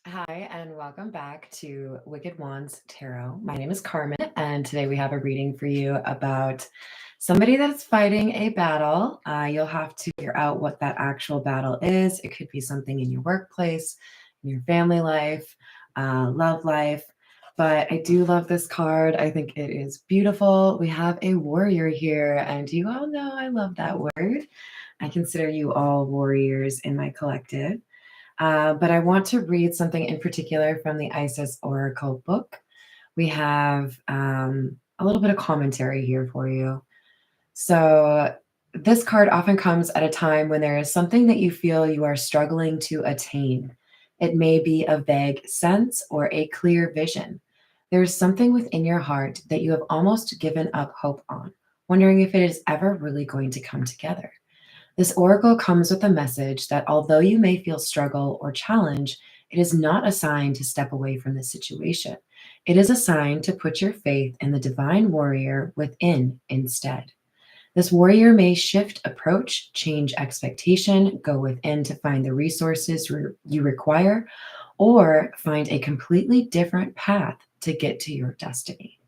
Hi, and welcome back to Wicked Wands Tarot. My name is Carmen, and today we have a reading for you about somebody that's fighting a battle. You'll have to figure out what that actual battle is. It could be something in your workplace, in your family life, love life. But I do love this card. I think it is beautiful. We have a warrior here, and you all know I love that word. I consider you all warriors in my collective. But I want to read something in particular from the Isis Oracle book. We have a little bit of commentary here for you. So, this card often comes at a time when there is something that you feel you are struggling to attain. It may be a vague sense or a clear vision. There's something within your heart that you have almost given up hope on, wondering if it is ever really going to come together. This oracle comes with a message that although you may feel struggle or challenge, it is not a sign to step away from the situation. It is a sign to put your faith in the divine warrior within instead. This warrior may shift approach, change expectation, go within to find the resources you require, or find a completely different path to get to your destiny.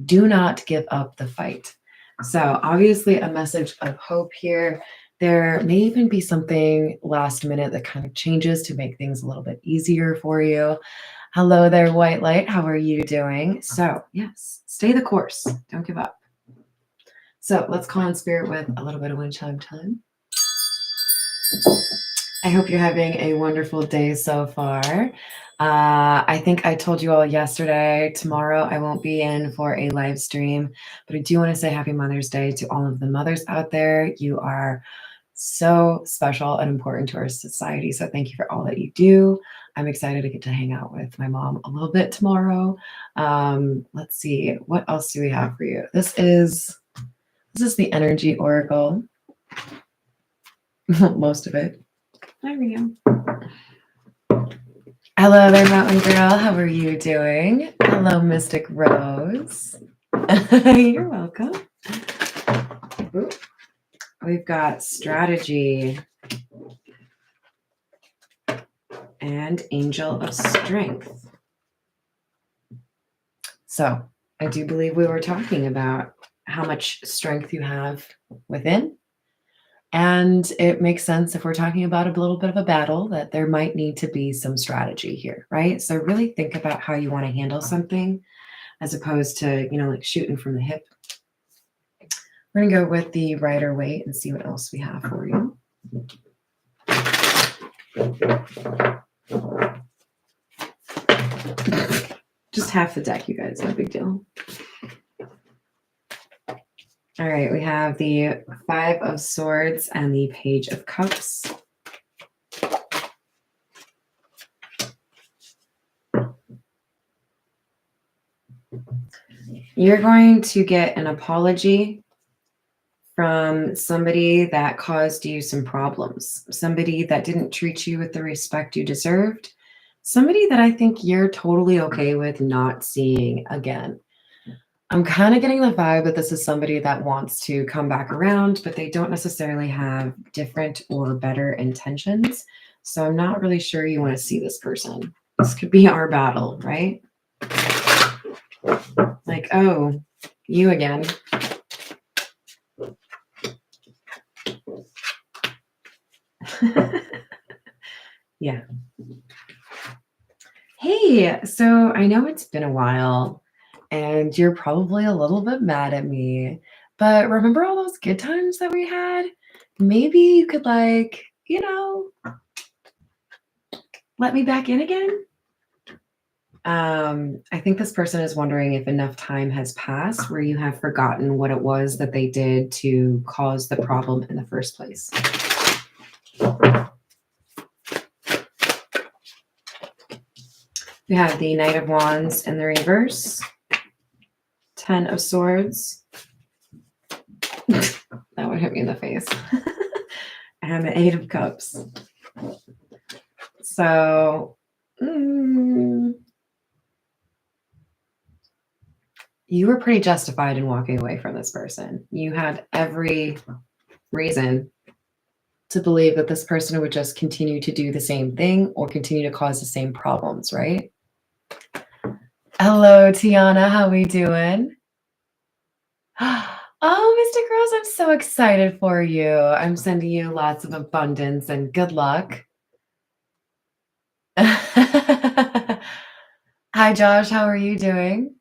Do not give up the fight. So, obviously, a message of hope here. There may even be something last minute that kind of changes to make things a little bit easier for you. Hello there, White Light. How are you doing? So, yes, stay the course. Don't give up. So, let's call in spirit with a little bit of wind chime time. I hope you're having a wonderful day so far. I think I told you all yesterday, tomorrow I won't be in for a live stream, but I do want to say happy Mother's Day to all of the mothers out there. You are so special and important to our society. So thank you for all that you do. I'm excited to get to hang out with my mom a little bit tomorrow. Let's see, what else do we have for you? This is the energy oracle. Most of it. There we go. Hello there, Mountain Girl. How are you doing? Hello, Mystic Rose. You're welcome. Ooh. We've got strategy and angel of strength. So I do believe we were talking about how much strength you have within. And it makes sense if we're talking about a little bit of a battle that there might need to be some strategy here, right? So really think about how you want to handle something as opposed to, like shooting from the hip. We're going to go with the Rider Waite and see what else we have for you. Just half the deck, you guys. No big deal. All right, we have the Five of Swords and the Page of Cups. You're going to get an apology from somebody that caused you some problems, somebody that didn't treat you with the respect you deserved, somebody that I think you're totally okay with not seeing again. I'm kind of getting the vibe that this is somebody that wants to come back around, but they don't necessarily have different or better intentions. So I'm not really sure you want to see this person. This could be our battle, right? Like, oh, you again. Yeah. Hey, so I know it's been a while and you're probably a little bit mad at me, but remember all those good times that we had? Maybe you could let me back in again? I think this person is wondering if enough time has passed where you have forgotten what it was that they did to cause the problem in the first place. We have the Knight of Wands in the reverse, Ten of Swords. That would hit me in the face. And the Eight of Cups. So, you were pretty justified in walking away from this person. You had every reason to believe that this person would just continue to do the same thing or continue to cause the same problems, right? Hello, Tiana. How we doing? Oh, Mr. Gross, I'm so excited for you. I'm sending you lots of abundance and good luck. Hi, Josh. How are you doing?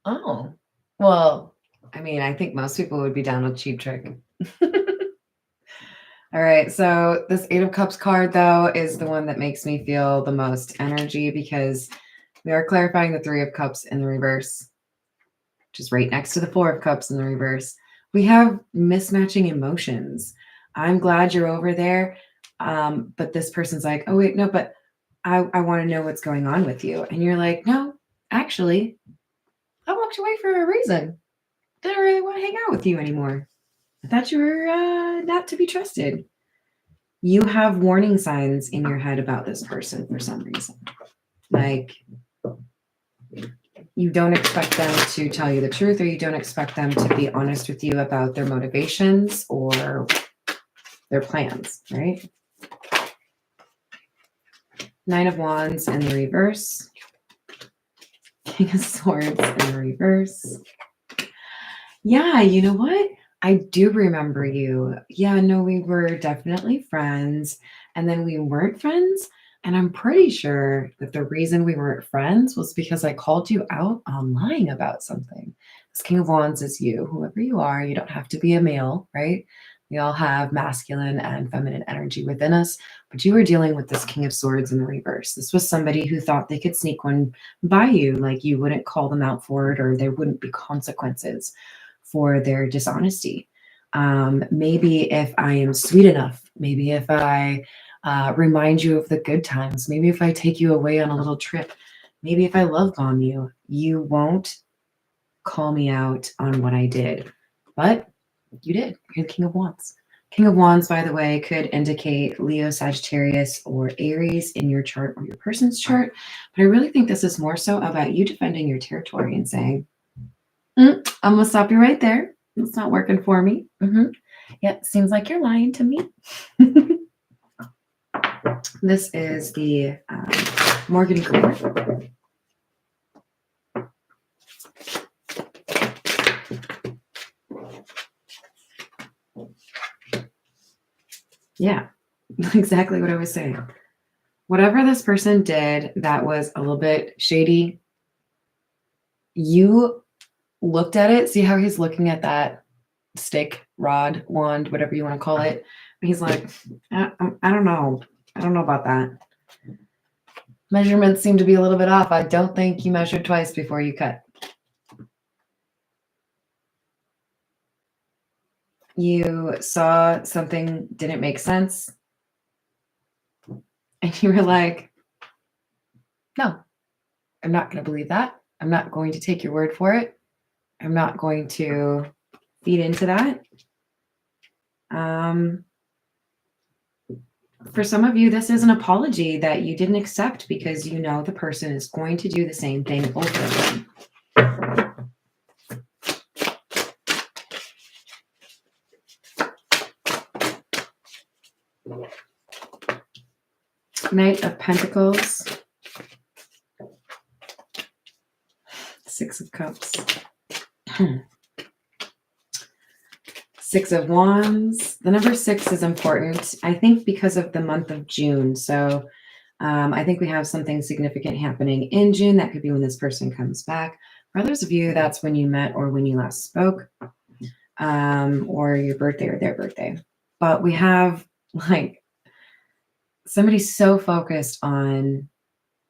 Oh, well, I mean, I think most people would be down with Cheap Trick. All right, so this Eight of Cups card, though, is the one that makes me feel the most energy because we are clarifying the Three of Cups in the reverse, which is right next to the Four of Cups in the reverse. We have mismatching emotions. I'm glad you're over there, but this person's like, oh, wait, no, but I want to know what's going on with you. And you're like, no, actually, I walked away for a reason. Didn't really want to hang out with you anymore. I thought you were not to be trusted. You have warning signs in your head about this person for some reason. Like, you don't expect them to tell you the truth, or you don't expect them to be honest with you about their motivations or their plans, right? Nine of Wands in the reverse. King of Swords in the reverse. Yeah, you know what? I do remember you. Yeah, no, we were definitely friends. And then we weren't friends. And I'm pretty sure that the reason we weren't friends was because I called you out on lying about something. This King of Wands is you, whoever you are. You don't have to be a male, right? We all have masculine and feminine energy within us. But you were dealing with this King of Swords in the reverse. This was somebody who thought they could sneak one by you, like you wouldn't call them out for it, or there wouldn't be consequences for their dishonesty. Maybe if I am sweet enough, maybe if I remind you of the good times, maybe if I take you away on a little trip, maybe if I love bomb you, you won't call me out on what I did. But you did. You're the King of Wands. King of Wands, by the way, could indicate Leo, Sagittarius, or Aries in your chart or your person's chart. But I really think this is more so about you defending your territory and saying, I'm going to stop you right there. It's not working for me. Yeah, seems like you're lying to me. This is the Morgan Greer. Yeah, exactly what I was saying. Whatever this person did that was a little bit shady, you looked at it. See how he's looking at that stick, rod, wand, whatever you want to call it. And he's like, I don't know. I don't know about that. Measurements seem to be a little bit off. I don't think you measured twice before you cut. You saw something didn't make sense. And you were like, no, I'm not going to believe that. I'm not going to take your word for it. I'm not going to feed into that. For some of you, this is an apology that you didn't accept because you know the person is going to do the same thing over again. Knight of Pentacles. Six of Cups. Six of Wands. The number 6 is important, I think, because of the month of June. So I think we have something significant happening in June. That could be when this person comes back. For others of you, that's when you met or when you last spoke, or your birthday or their birthday. But we have like somebody so focused on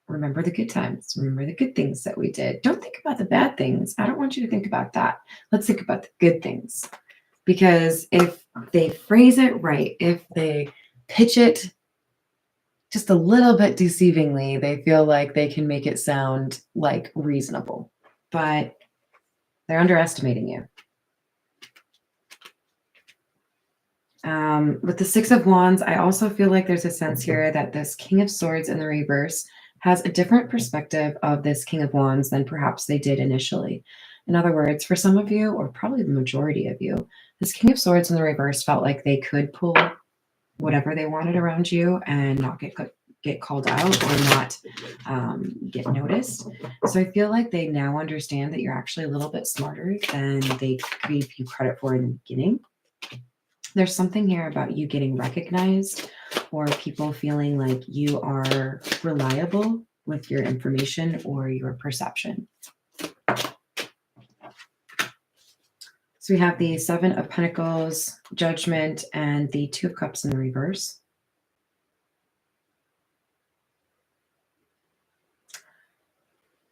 remember the good times, remember the good things that we did. Don't think about the bad things. I don't want you to think about that. Let's think about the good things. Because if they phrase it right, if they pitch it just a little bit deceivingly, they feel like they can make it sound like reasonable. But they're underestimating you. With the Six of Wands, I also feel like there's a sense here that this King of Swords in the reverse has a different perspective of this King of Wands than perhaps they did initially. In other words, for some of you, or probably the majority of you, this King of Swords in the reverse felt like they could pull whatever they wanted around you and not get called out or not get noticed. So I feel like they now understand that you're actually a little bit smarter than they gave you credit for in the beginning. There's something here about you getting recognized or people feeling like you are reliable with your information or your perception. So we have the Seven of Pentacles, Judgment, and the Two of Cups in the reverse.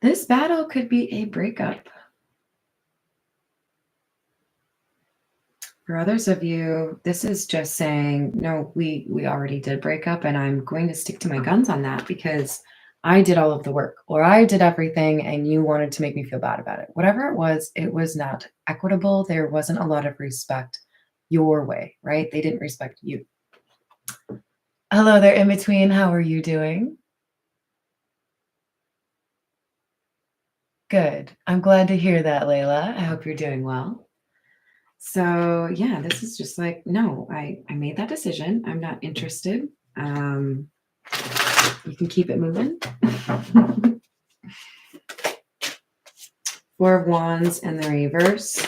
This battle could be a breakup. For others of you, this is just saying, no, we already did break up and I'm going to stick to my guns on that because I did all of the work or I did everything and you wanted to make me feel bad about it. Whatever it was not equitable. There wasn't a lot of respect your way, right? They didn't respect you. Hello there, in between. How are you doing? Good. I'm glad to hear that, Layla. I hope you're doing well. So yeah, this is just like, no, I made that decision. I'm not interested. You can keep it moving. Four of Wands in the reverse.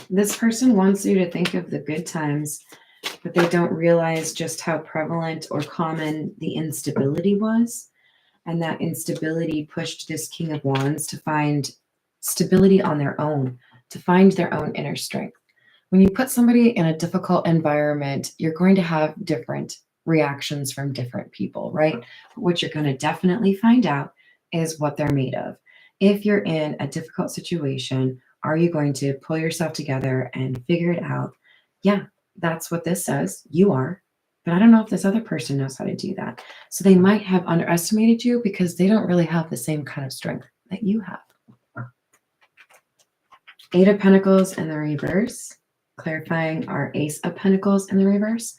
This person wants you to think of the good times, but they don't realize just how prevalent or common the instability was. And that instability pushed this King of Wands to find stability on their own, to find their own inner strength. When you put somebody in a difficult environment, you're going to have different reactions from different people, right? But what you're going to definitely find out is what they're made of. If you're in a difficult situation, are you going to pull yourself together and figure it out? Yeah, that's what this says. You are. But I don't know if this other person knows how to do that. So they might have underestimated you because they don't really have the same kind of strength that you have. Eight of Pentacles in the reverse, clarifying our Ace of Pentacles in the reverse.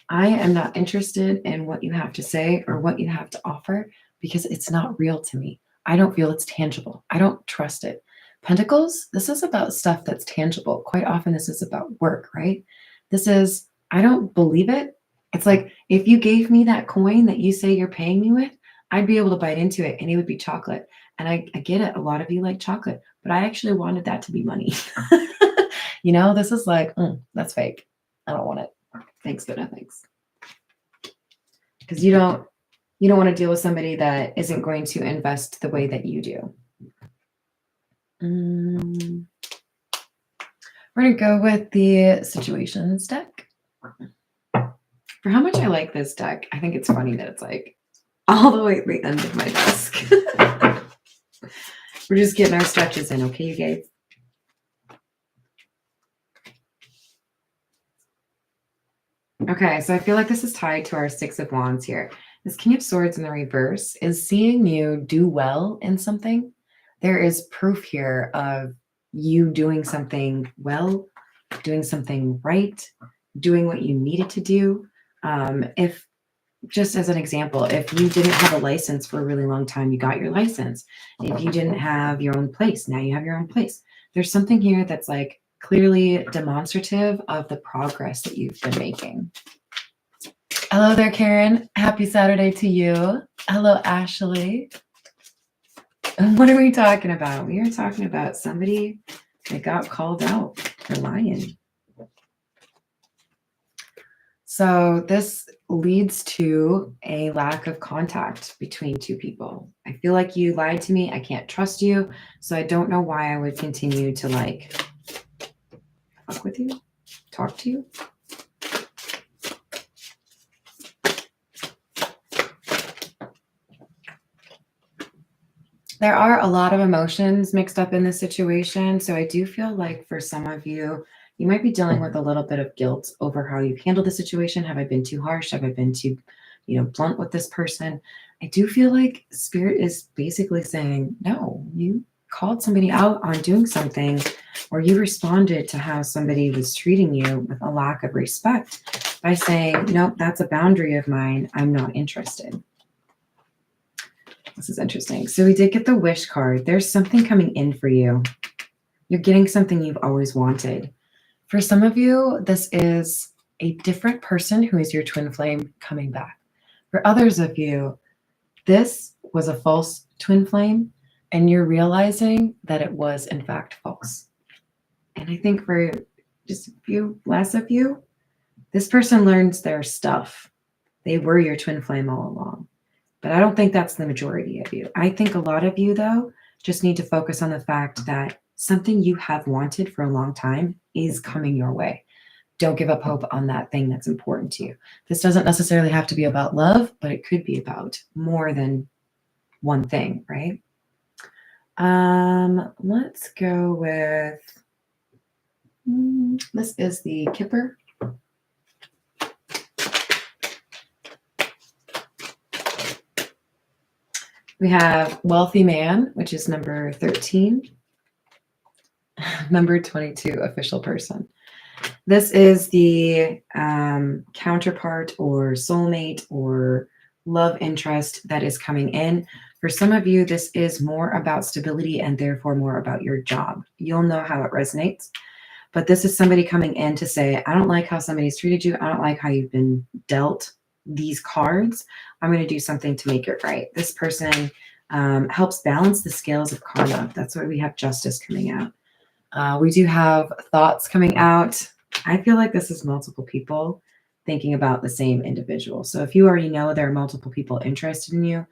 I am not interested in what you have to say or what you have to offer because it's not real to me. I don't feel it's tangible. I don't trust it. Pentacles, this is about stuff that's tangible. Quite often this is about work, right? This is, I don't believe it. It's like if you gave me that coin that you say you're paying me with, I'd be able to bite into it and it would be chocolate. And I get it. A lot of you like chocolate, but I actually wanted that to be money. You know, this is like, that's fake. I don't want it. Thanks, but no thanks. Because you don't want to deal with somebody that isn't going to invest the way that you do. We're going to go with the Situations deck. For how much I like this deck, I think it's funny that it's like all the way at the end of my desk. We're just getting our stretches in, okay, you guys? Okay, so I feel like this is tied to our Six of Wands here. This King of Swords in the reverse is seeing you do well in something. There is proof here of you doing something well, doing something right, doing what you needed to do. If, just as an example, if you didn't have a license for a really long time, you got your license. If you didn't have your own place, now you have your own place. There's something here that's like clearly demonstrative of the progress that you've been making. Hello there, Karen. Happy Saturday to you. Hello, Ashley. And what are we talking about? We are talking about somebody that got called out for lying. So this leads to a lack of contact between two people. I feel like you lied to me. I can't trust you. So I don't know why I would continue to like fuck with you, talk to you. There are a lot of emotions mixed up in this situation. So I do feel like for some of you, you might be dealing with a little bit of guilt over how you've handled the situation. Have I been too harsh? Have I been too, blunt with this person? I do feel like Spirit is basically saying, no, you called somebody out on doing something, or you responded to how somebody was treating you with a lack of respect by saying, nope, that's a boundary of mine. I'm not interested. This is interesting. So we did get the wish card. There's something coming in for you. You're getting something you've always wanted. For some of you, this is a different person who is your twin flame coming back. For others of you, this was a false twin flame, and you're realizing that it was in fact false. And I think for just a few less of you, this person learns their stuff. They were your twin flame all along. But I don't think that's the majority of you. I think a lot of you, though, just need to focus on the fact that something you have wanted for a long time is coming your way. Don't give up hope on that thing that's important to you. This doesn't necessarily have to be about love, but it could be about more than one thing, right? Let's go with, this is the Kipper. We have Wealthy Man, which is number 13. Number 22, Official Person. This is the counterpart or soulmate or love interest that is coming in. For some of you, this is more about stability and therefore more about your job. You'll know how it resonates. But this is somebody coming in to say, I don't like how somebody's treated you. I don't like how you've been dealt these cards. I'm going to do something to make it right. This person helps balance the scales of karma. That's why we have Justice coming out. We do have Thoughts coming out. I feel like this is multiple people thinking about the same individual. So if you already know there are multiple people interested in you,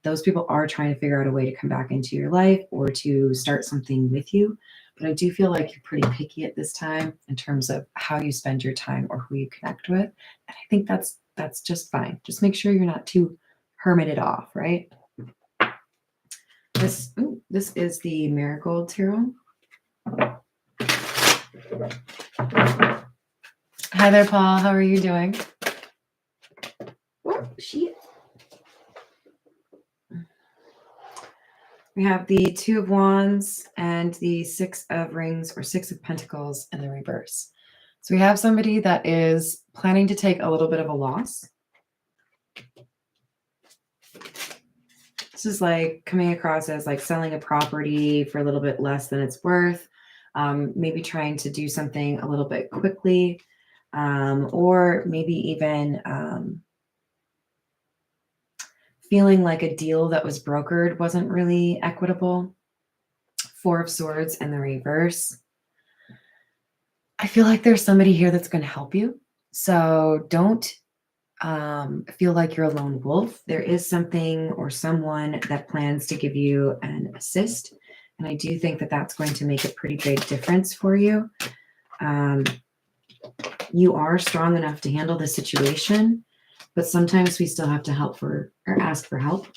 those people are trying to figure out a way to come back into your life or to start something with you. But I do feel like you're pretty picky at this time in terms of how you spend your time or who you connect with. And I think that's just fine. Just make sure you're not too hermited off, right? This is the Marigold Tarot. Hi there, Paul. How are you doing? Oh, shit. We have the Two of Wands and the Six of Rings or Six of Pentacles in the reverse. So we have somebody that is planning to take a little bit of a loss. This is like coming across as like selling a property for a little bit less than it's worth. Maybe trying to do something a little bit quickly, or maybe even feeling like a deal that was brokered wasn't really equitable. Four of Swords in the reverse. I feel like there's somebody here that's going to help you. So don't feel like you're a lone wolf. There is something or someone that plans to give you an assist. And I do think that that's going to make a pretty big difference for you. You are strong enough to handle the situation, but sometimes we still have to ask for help.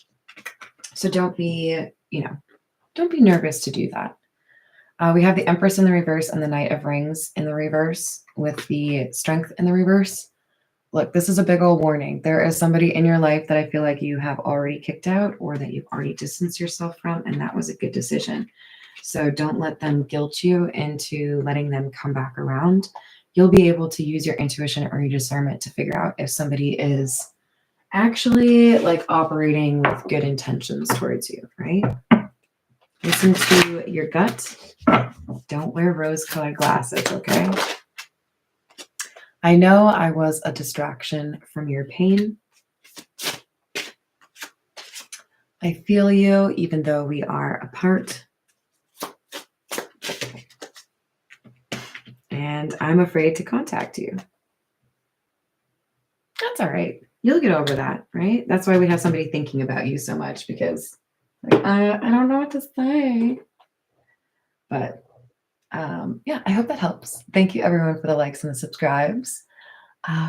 So don't be nervous to do that. We have the Empress in the reverse and the Knight of Rings in the reverse with the Strength in the reverse. Look, this is a big old warning. There is somebody in your life that I feel like you have already kicked out or that you've already distanced yourself from, and that was a good decision. So don't let them guilt you into letting them come back around. You'll be able to use your intuition or your discernment to figure out if somebody is actually like operating with good intentions towards you, right? Listen to your gut. Don't wear rose-colored glasses, okay? I know I was a distraction from your pain. I feel you, even though we are apart. And I'm afraid to contact you. That's all right. You'll get over that, right? That's why we have somebody thinking about you so much, because I don't know what to say. But yeah, I hope that helps. Thank you, everyone, for the likes and the subscribes.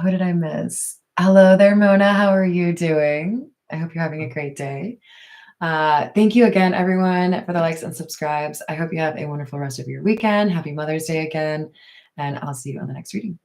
Who did I miss? Hello there, Mona. How are you doing? I hope you're having a great day. Thank you again, everyone, for the likes and subscribes. I hope you have a wonderful rest of your weekend. Happy Mother's Day again. And I'll see you on the next reading.